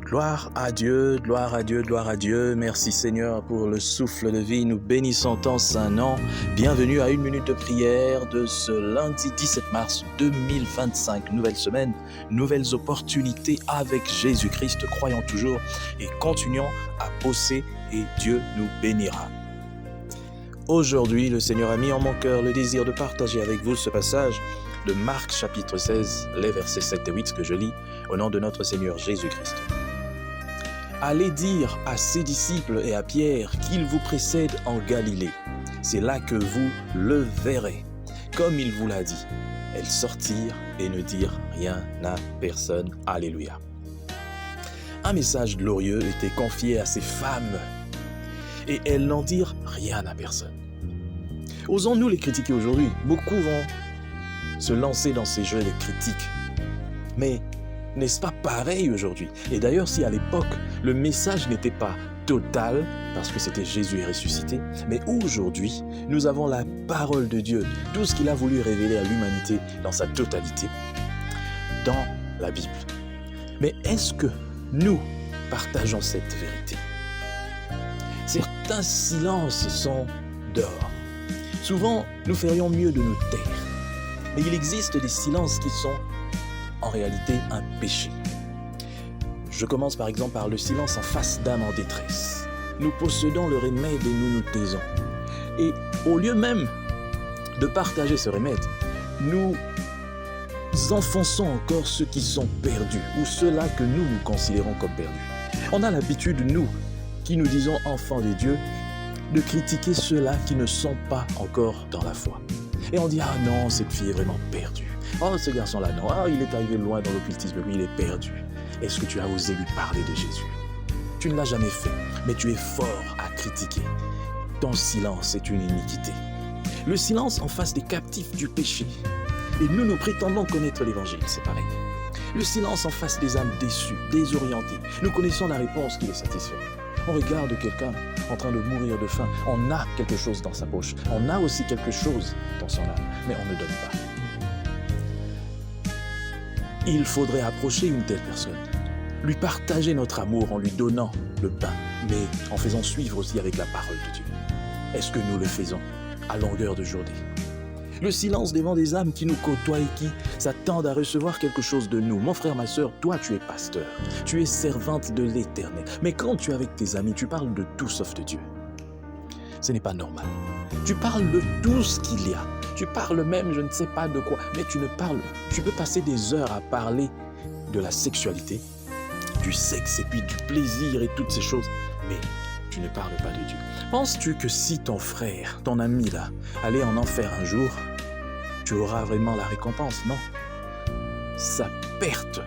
Gloire à Dieu, gloire à Dieu, gloire à Dieu. Merci Seigneur pour le souffle de vie. Nous bénissons ton Saint-Nom. Bienvenue à une minute de prière de ce lundi 17 mars 2025. Nouvelle semaine, nouvelles opportunités avec Jésus-Christ. Croyons toujours et continuons à bosser et Dieu nous bénira. Aujourd'hui, le Seigneur a mis en mon cœur le désir de partager avec vous ce passage de Marc chapitre 16, les versets 7 et 8 que je lis au nom de notre Seigneur Jésus-Christ. Allez dire à ses disciples et à Pierre qu'il vous précède en Galilée. C'est là que vous le verrez. Comme il vous l'a dit, elles sortirent et ne dirent rien à personne. Alléluia. Un message glorieux était confié à ces femmes et elles n'en dirent rien à personne. Osons-nous les critiquer aujourd'hui? Beaucoup vont se lancer dans ces jeux de critiques. Mais n'est-ce pas pareil aujourd'hui? Et d'ailleurs, si à l'époque, le message n'était pas total, parce que c'était Jésus ressuscité, mais aujourd'hui, nous avons la parole de Dieu, tout ce qu'il a voulu révéler à l'humanité dans sa totalité, dans la Bible. Mais est-ce que nous partageons cette vérité? Certains silences sont dehors. Souvent, nous ferions mieux de nous taire. Mais il existe des silences qui sont en réalité un péché. Je commence par exemple par le silence en face d'âme en détresse. Nous possédons le remède et nous nous taisons. Et au lieu même de partager ce remède, nous enfonçons encore ceux qui sont perdus ou ceux-là que nous considérons comme perdus. On a l'habitude, nous, qui nous disons enfants de Dieu, de critiquer ceux-là qui ne sont pas encore dans la foi. Et on dit, ah non, cette fille est vraiment perdue. Oh, ce garçon-là, non, il est arrivé loin dans l'occultisme, lui, il est perdu. Est-ce que tu as osé lui parler de Jésus? Tu ne l'as jamais fait, mais tu es fort à critiquer. Ton silence est une iniquité. Le silence en face des captifs du péché. Et nous prétendons connaître l'évangile, c'est pareil. Le silence en face des âmes déçues, désorientées. Nous connaissons la réponse qui les satisfait. On regarde quelqu'un en train de mourir de faim. On a quelque chose dans sa poche. On a aussi quelque chose dans son âme, mais on ne donne pas. Il faudrait approcher une telle personne, lui partager notre amour en lui donnant le pain, mais en faisant suivre aussi avec la parole de Dieu. Est-ce que nous le faisons à longueur de journée? Le silence devant des âmes qui nous côtoient et qui s'attendent à recevoir quelque chose de nous. Mon frère, ma sœur, toi tu es pasteur, tu es servante de l'Éternel. Mais quand tu es avec tes amis, tu parles de tout sauf de Dieu. Ce n'est pas normal. Tu parles de tout ce qu'il y a. Tu parles même, je ne sais pas de quoi, mais tu ne parles. Tu peux passer des heures à parler de la sexualité, du sexe et puis du plaisir et toutes ces choses, mais tu ne parles pas de Dieu. Penses-tu que si ton frère, ton ami là, allait en enfer un jour, tu auras vraiment la récompense? Non. Sa perte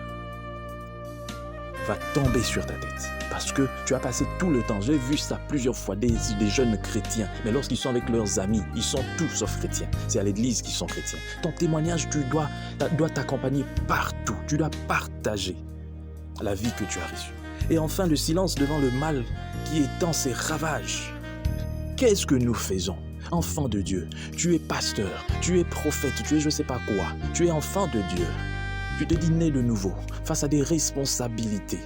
va tomber sur ta tête. Parce que tu as passé tout le temps, j'ai vu ça plusieurs fois, des jeunes chrétiens, mais lorsqu'ils sont avec leurs amis, ils sont tous sauf chrétiens. C'est à l'église qu'ils sont chrétiens. Ton témoignage, tu dois t'accompagner partout. Tu dois partager la vie que tu as reçue. Et enfin, le silence devant le mal qui étend ses ravages. Qu'est-ce que nous faisons? Enfant de Dieu, tu es pasteur, tu es prophète, tu es je ne sais pas quoi, tu es enfant de Dieu. Tu t'es dit né de nouveau, face à des responsabilités.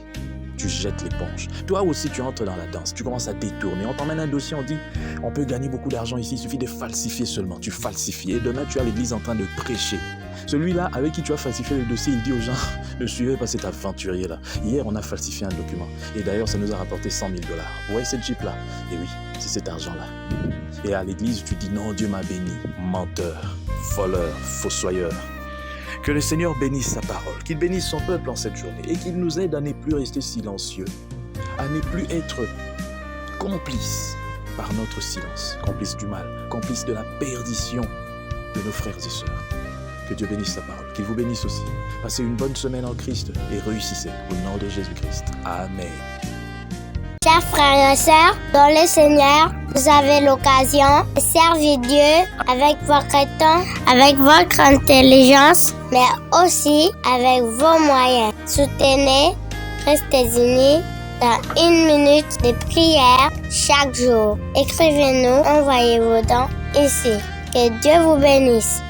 Tu jettes l'éponge. Toi aussi, tu entres dans la danse. Tu commences à détourner. On t'emmène un dossier, on dit, on peut gagner beaucoup d'argent ici, il suffit de falsifier seulement. Tu falsifies. Et demain, tu es à l'église en train de prêcher. Celui-là, avec qui tu as falsifié le dossier, il dit aux gens, ne suivez pas cet aventurier-là. Hier, on a falsifié un document. Et d'ailleurs, ça nous a rapporté 100 000 $. Vous voyez cette Jeep-là? Et oui, c'est cet argent-là. Et à l'église, tu dis, non, Dieu m'a béni. Menteur, voleur, fossoyeur. Que le Seigneur bénisse sa parole, qu'il bénisse son peuple en cette journée et qu'il nous aide à ne plus rester silencieux, à ne plus être complices par notre silence, complices du mal, complices de la perdition de nos frères et sœurs. Que Dieu bénisse sa parole, qu'il vous bénisse aussi. Passez une bonne semaine en Christ et réussissez au nom de Jésus-Christ. Amen. Chers frères et sœurs, dans le Seigneur, vous avez l'occasion de servir Dieu avec votre temps, avec votre intelligence, mais aussi avec vos moyens. Soutenez, restez unis dans une minute de prière chaque jour. Écrivez-nous, envoyez vos dons ici. Que Dieu vous bénisse.